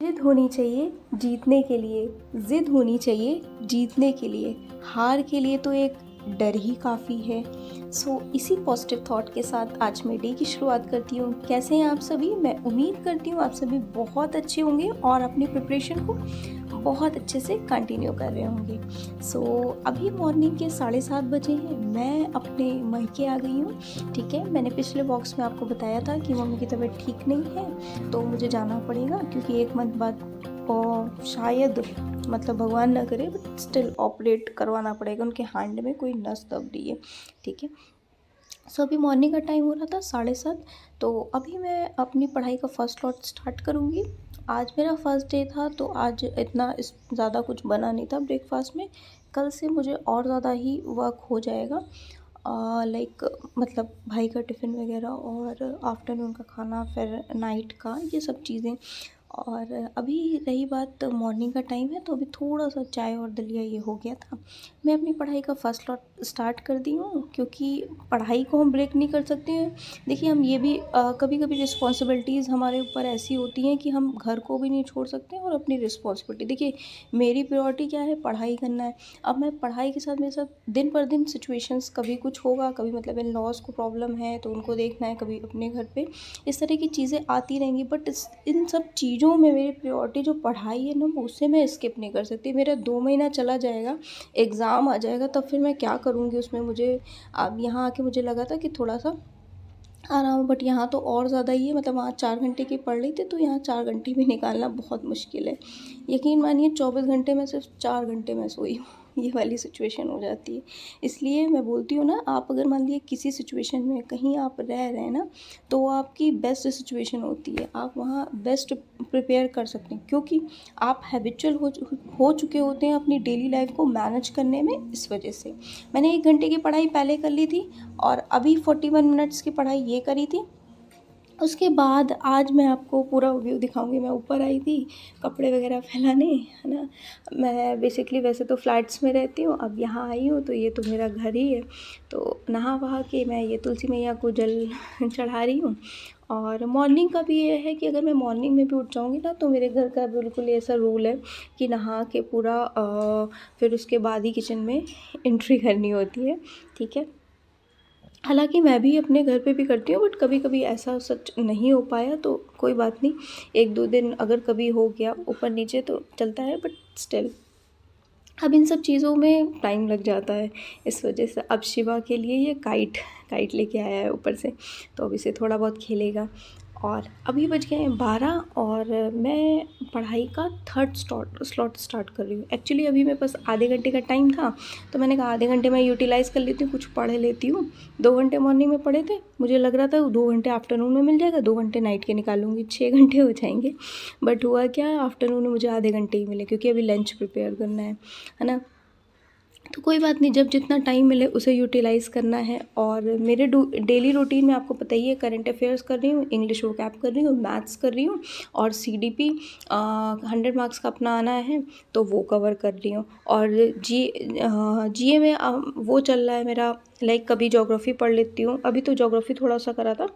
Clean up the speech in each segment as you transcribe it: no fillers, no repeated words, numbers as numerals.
जिद होनी चाहिए जीतने के लिए, जिद होनी चाहिए जीतने के लिए, हार के लिए तो एक डर ही काफ़ी है। इसी पॉजिटिव थॉट के साथ आज मैं डे की शुरुआत करती हूँ। कैसे हैं आप सभी? मैं उम्मीद करती हूँ आप सभी बहुत अच्छे होंगे और अपनी प्रिपरेशन को बहुत अच्छे से कंटिन्यू कर रहे होंगे। अभी मॉर्निंग के 7:30 बजे हैं। मैं अपने मायके आ गई हूँ। ठीक है, मैंने पिछले बॉक्स में आपको बताया था कि मम्मी की तबीयत ठीक नहीं है, तो मुझे जाना पड़ेगा क्योंकि 1 मंथ बाद और शायद मतलब भगवान ना करे बट स्टिल ऑपरेट करवाना पड़ेगा। उनके हैंड में कोई नस दब रही है। ठीक है, अभी मॉर्निंग का टाइम हो रहा था 7:30। तो अभी मैं अपनी पढ़ाई का फर्स्ट लॉट स्टार्ट करूँगी। आज मेरा फर्स्ट डे था तो आज इतना ज़्यादा कुछ बना नहीं था ब्रेकफास्ट में। कल से मुझे और ज़्यादा ही वर्क हो जाएगा, लाइक मतलब भाई का टिफ़िन वगैरह और आफ्टरनून का खाना, फिर नाइट का, ये सब चीज़ें। और अभी रही बात मॉर्निंग का टाइम है तो अभी थोड़ा सा चाय और दलिया ये हो गया था। मैं अपनी पढ़ाई का फर्स्ट लॉट स्टार्ट कर दी हूँ क्योंकि पढ़ाई को हम ब्रेक नहीं कर सकते हैं। देखिए, हम ये भी कभी कभी रिस्पॉन्सिबिलिटीज़ हमारे ऊपर ऐसी होती हैं कि हम घर को भी नहीं छोड़ सकते और अपनी रिस्पॉन्सिबिलिटी, देखिए मेरी प्रायोरिटी क्या है, पढ़ाई करना है। अब मैं पढ़ाई के साथ मेरे साथ दिन पर दिन सिचुएशंस, कभी कुछ होगा, कभी मतलब इन लॉज को प्रॉब्लम है तो उनको देखना है, कभी अपने घर पे इस तरह की चीज़ें आती रहेंगी। बट इन सब चीज़ों में मेरी प्रायोरिटी जो पढ़ाई है ना, वो उसे मैं स्किप नहीं कर सकती। मेरा 2 महीना चला जाएगा, एग्ज़ाम आ जाएगा, तब फिर मैं क्या करूँगी उसमें। मुझे अब यहाँ आके मुझे लगा था कि थोड़ा सा आराम, बट यहाँ तो और ज़्यादा ही है। मतलब वहाँ 4 घंटे की पढ़ रही थी तो यहाँ 4 घंटे भी निकालना बहुत मुश्किल है। यकीन मानिए 24 घंटे में सिर्फ 4 घंटे मैं सोई हूँ। ये वाली सिचुएशन हो जाती है। इसलिए मैं बोलती हूँ ना, आप अगर मान लीजिए किसी सिचुएशन में कहीं आप रह रहे हैं ना, तो वो आपकी बेस्ट सिचुएशन होती है। आप वहाँ बेस्ट प्रिपेयर कर सकते हैं क्योंकि आप हैबिचुअल हो चुके होते हैं अपनी डेली लाइफ को मैनेज करने में। इस वजह से मैंने 1 घंटे की पढ़ाई पहले कर ली थी और अभी 41 मिनट्स की पढ़ाई ये करी थी। उसके बाद आज मैं आपको पूरा व्यू दिखाऊंगी। मैं ऊपर आई थी कपड़े वगैरह फैलाने, है ना। मैं बेसिकली वैसे तो फ्लैट्स में रहती हूँ, अब यहाँ आई हूँ तो ये तो मेरा घर ही है। तो नहा वहा के मैं ये तुलसी मैया को जल चढ़ा रही हूँ। और मॉर्निंग का भी ये है कि अगर मैं मॉर्निंग में भी उठ जाऊँगी ना, तो मेरे घर का बिल्कुल ऐसा रूल है कि नहा के पूरा फिर उसके बाद ही किचन में एंट्री करनी होती है। ठीक है, हालाँकि मैं भी अपने घर पे भी करती हूँ, बट कभी कभी ऐसा सच नहीं हो पाया तो कोई बात नहीं। 1-2 दिन अगर कभी हो गया ऊपर नीचे तो चलता है, बट स्टिल अब इन सब चीज़ों में टाइम लग जाता है। इस वजह से अब शिवा के लिए ये काइट काइट लेके आया है ऊपर से, तो अब इसे थोड़ा बहुत खेलेगा। और अभी बज गए हैं 12 और मैं पढ़ाई का थर्ड स्लॉट स्टार्ट कर रही हूँ। एक्चुअली अभी मेरे पास आधे घंटे का टाइम था, तो मैंने कहा आधे घंटे मैं यूटिलाइज़ कर लेती हूँ, कुछ पढ़ लेती हूँ। 2 घंटे मॉर्निंग में पढ़े थे, मुझे लग रहा था 2 घंटे आफ्टरनून में मिल जाएगा, 2 घंटे नाइट के निकालूंगी, 6 घंटे हो जाएंगे। बट हुआ क्या, आफ्टरनून में मुझे आधे घंटे ही मिले क्योंकि अभी लंच प्रिपेयर करना है ना। तो कोई बात नहीं, जब जितना टाइम मिले उसे यूटिलाइज़ करना है। और मेरे डेली रूटीन में आपको पता ही है, करंट अफेयर्स कर रही हूँ, इंग्लिश वोकैब कर रही हूँ, मैथ्स कर रही हूँ और CDP 100 मार्क्स का अपना आना है तो वो कवर कर रही हूँ। और GA में वो चल रहा है मेरा, लाइक कभी ज्योग्राफी पढ़ लेती हूँ। अभी तो ज्योग्राफी थोड़ा सा करा था,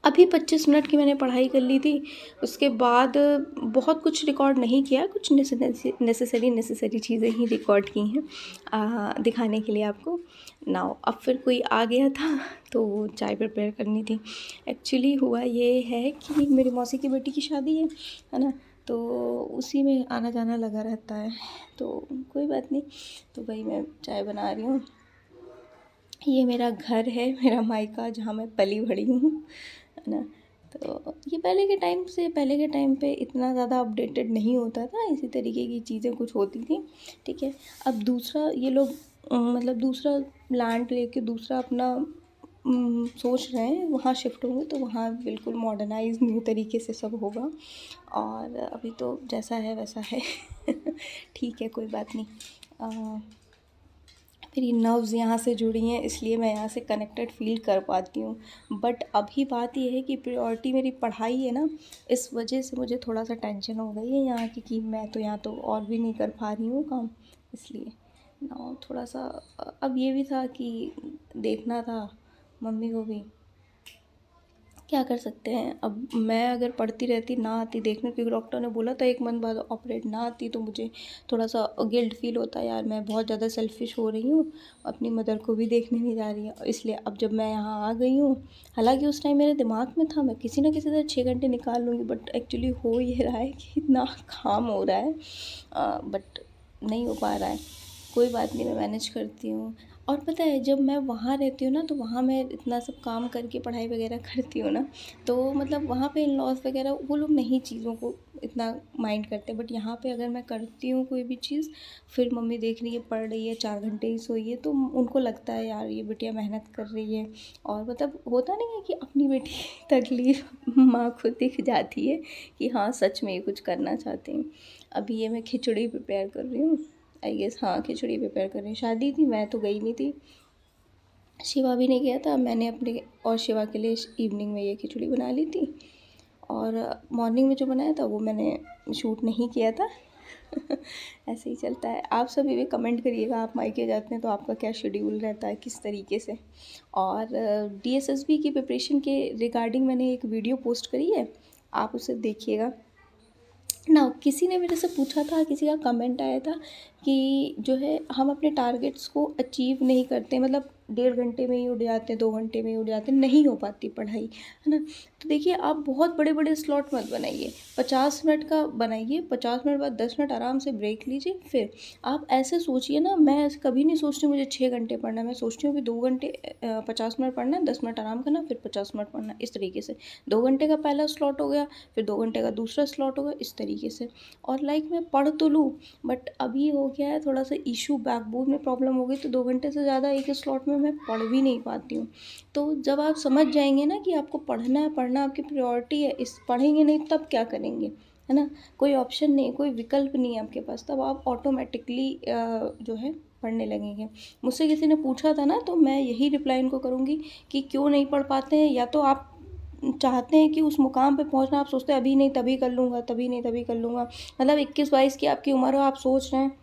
अभी 25 मिनट की मैंने पढ़ाई कर ली थी। उसके बाद बहुत कुछ रिकॉर्ड नहीं किया, कुछ नेसेसरी चीज़ें ही रिकॉर्ड की हैं दिखाने के लिए आपको। नाउ अब फिर कोई आ गया था तो चाय प्रिपेयर करनी थी। एक्चुअली हुआ ये है कि मेरी मौसी की बेटी की शादी है ना, तो उसी में आना जाना लगा रहता है। तो कोई बात नहीं, तो भाई मैं चाय बना रही हूँ। ये मेरा घर है, मेरा मायका, जहाँ मैं पली बड़ी हूँ, है ना। तो ये पहले के टाइम पे इतना ज़्यादा अपडेटेड नहीं होता था, इसी तरीके की चीज़ें कुछ होती थी। ठीक है, अब दूसरा ये लोग मतलब दूसरा लैंड लेके दूसरा अपना सोच रहे हैं, वहाँ शिफ्ट होंगे तो वहाँ बिल्कुल मॉडर्नाइज न्यू तरीके से सब होगा। और अभी तो जैसा है वैसा है। ठीक है, कोई बात नहीं। मेरी नर्व्स यहाँ से जुड़ी हैं इसलिए मैं यहाँ से कनेक्टेड फील कर पाती हूँ। बट अभी बात ये है कि प्रायोरिटी मेरी पढ़ाई है ना, इस वजह से मुझे थोड़ा सा टेंशन हो गई है यहाँ की कि मैं तो यहाँ तो और भी नहीं कर पा रही हूँ काम, इसलिए ना थोड़ा सा। अब ये भी था कि देखना था मम्मी को भी क्या कर सकते हैं। अब मैं अगर पढ़ती रहती, ना आती देखने, क्योंकि डॉक्टर ने बोला था 1 मंथ बाद ऑपरेट, ना आती तो मुझे थोड़ा सा गिल्ट फील होता, यार मैं बहुत ज़्यादा सेल्फिश हो रही हूँ, अपनी मदर को भी देखने नहीं जा रही है। इसलिए अब जब मैं यहाँ आ गई हूँ, हालांकि उस टाइम मेरे दिमाग में था मैं किसी ना किसी तरह 6 घंटे निकाल लूँगी, बट एक्चुअली हो ये रहा है कि इतना काम हो रहा है, बट नहीं हो पा रहा है। कोई बात नहीं, मैं मैनेज करती हूँ। और पता है, जब मैं वहाँ रहती हूँ ना, तो वहाँ मैं इतना सब काम करके पढ़ाई वगैरह करती हूँ ना, तो मतलब वहाँ पे इन लॉज वगैरह वो लोग नहीं चीज़ों को इतना माइंड करते, बट यहाँ पे अगर मैं करती हूँ कोई भी चीज़, फिर मम्मी देख रही है पढ़ रही है 4 घंटे ही सोई है, तो उनको लगता है यार ये बिटिया मेहनत कर रही है। और मतलब होता नहीं है कि अपनी बेटी की तकलीफ माँ खुद दिख जाती है कि हाँ सच में ये कुछ करना चाहते हैं। अभी ये मैं खिचड़ी प्रिपेयर कर रही हूँ, आई गेस, हाँ खिचड़ी प्रिपेयर कर रही हूँ। शादी थी, मैं तो गई नहीं थी, शिवा भी नहीं गया था, मैंने अपने और शिवा के लिए इवनिंग में ये खिचड़ी बना ली थी। और मॉर्निंग में जो बनाया था वो मैंने शूट नहीं किया था। ऐसे ही चलता है। आप सभी भी कमेंट करिएगा, आप मायके जाते हैं तो आपका क्या शेड्यूल रहता है, किस तरीके से। और DSSB की प्रिपरेशन के रिगार्डिंग मैंने एक वीडियो पोस्ट करी है, आप उसे देखिएगा ना। किसी ने मेरे से पूछा था, किसी का कमेंट आया था कि जो है हम अपने टारगेट्स को अचीव नहीं करते, मतलब 1.5 घंटे में ही उड़ जाते हैं, 2 घंटे में ही उड़ जाते हैं, नहीं हो पाती पढ़ाई, है ना। तो देखिए, आप बहुत बड़े बड़े स्लॉट मत बनाइए, 50 मिनट का बनाइए, 50 मिनट बाद 10 मिनट आराम से ब्रेक लीजिए। फिर आप ऐसे सोचिए ना, मैं ऐसे कभी नहीं सोचती हूँ मुझे 6 घंटे पढ़ना है, मैं सोचती हूँ कि 2 घंटे 50 मिनट पढ़ना है, 10 मिनट आराम करना, फिर 50 मिनट पढ़ना, इस तरीके से 2 घंटे का पहला स्लॉट हो गया, फिर 2 घंटे का दूसरा स्लॉट हो गया, इस तरीके से। और लाइक मैं पढ़ तो लूँ, बट अभी हो गया है थोड़ा सा इशू, बैकबोन में प्रॉब्लम हो गई, तो 2 घंटे से ज़्यादा एक स्लॉट में मैं पढ़ भी नहीं पाती हूँ। तो जब आप समझ जाएंगे ना कि आपको पढ़ना है, पढ़ना आपकी प्रायोरिटी है, इस पढ़ेंगे नहीं तब क्या करेंगे, है ना। कोई ऑप्शन नहीं, कोई विकल्प नहीं है आपके पास, तब आप ऑटोमेटिकली जो है पढ़ने लगेंगे। मुझसे किसी ने पूछा था ना, तो मैं यही रिप्लाई इनको करूँगी कि क्यों नहीं पढ़ पाते हैं। या तो आप चाहते हैं कि उस मुकाम पे पहुंचना, आप सोचते हैं अभी नहीं तभी कर लूँगा, तभी नहीं तभी कर लूँगा, मतलब 21-22 की आपकी उम्र हो, आप सोच रहे हैं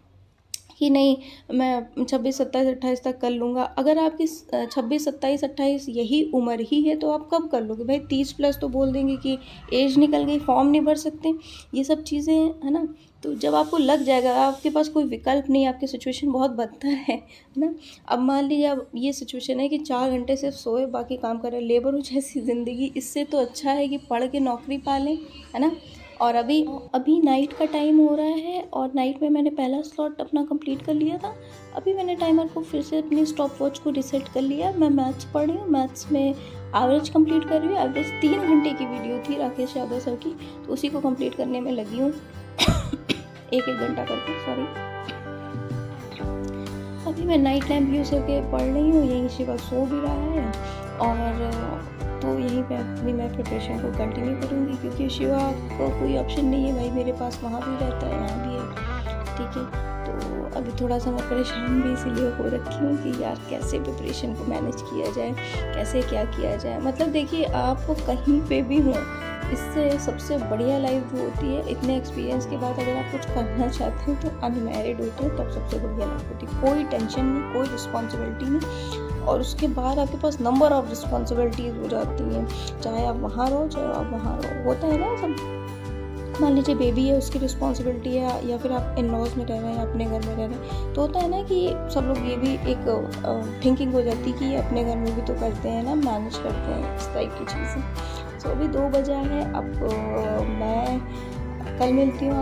कि नहीं मैं 26, 27, 28 तक कर लूँगा। अगर आपकी 26, 27, 28 यही उम्र ही है, तो आप कब कर लोगे भाई। 30 प्लस तो बोल देंगे कि एज निकल गई, फॉर्म नहीं भर सकते, ये सब चीज़ें, है ना। तो जब आपको लग जाएगा, आपके पास कोई विकल्प नहीं, आपकी सिचुएशन बहुत बदतर है ना। अब मान लीजिए अब ये सिचुएशन है कि 4 घंटे सिर्फ सोए, बाकी काम करें, लेबर हो जैसी ज़िंदगी, इससे तो अच्छा है कि पढ़ के नौकरी पा लें, है ना। और अभी नाइट का टाइम हो रहा है, और नाइट में मैंने पहला स्लॉट अपना कंप्लीट कर लिया था। अभी मैंने टाइमर को फिर से अपनी स्टॉप वॉच को रिसेट कर लिया। मैं मैथ्स पढ़ रही हूँ, मैथ्स में एवरेज कंप्लीट कर रही हूँ। एवरेज 3 घंटे की वीडियो थी राकेश यादव सर की, तो उसी को कंप्लीट करने में लगी हूँ। एक घंटा करके, सॉरी। अभी मैं नाइट टाइम व्यू से के पढ़ रही हूँ, यहीं शिवा सो भी रहा है, और तो यहीं पे अपनी मैं प्रिपरेशन को कंटिन्यू करूँगी, क्योंकि शिवा को कोई ऑप्शन नहीं है भाई, मेरे पास वहाँ भी रहता है, यहाँ भी है, ठीक है। तो अभी थोड़ा सा मैं परेशान भी इसीलिए हो रखी हूँ कि यार कैसे प्रिपरेशन को मैनेज किया जाए, कैसे क्या किया जाए। मतलब देखिए, आप कहीं पे भी हों, इससे सबसे बढ़िया लाइफ जो होती है, इतने एक्सपीरियंस के बाद अगर आप कुछ करना चाहते हैं तो अनमैरिड होते हैं, तब सबसे बढ़िया लाइफ होती है। कोई टेंशन नहीं, कोई रिस्पॉन्सिबिलिटी नहीं, और उसके बाद आपके पास नंबर ऑफ रिस्पॉन्सिबिलिटीज़ हो जाती हैं, चाहे आप वहाँ रहो चाहे आप वहाँ रहो। होता है ना सब, मान लीजिए बेबी है, उसकी रिस्पॉन्सिबिलिटी है, या फिर आप इन लॉज में रह रहे हैं, अपने घर में रह रहे हैं, तो होता है ना कि सब लोग ये भी एक थिंकिंग हो जाती है कि अपने घर में भी तो करते हैं ना, मैनेज करते हैं, इस टाइप की चीज़ें। सो अभी 2 बजा है, अब मैं कल मिलती हूँ।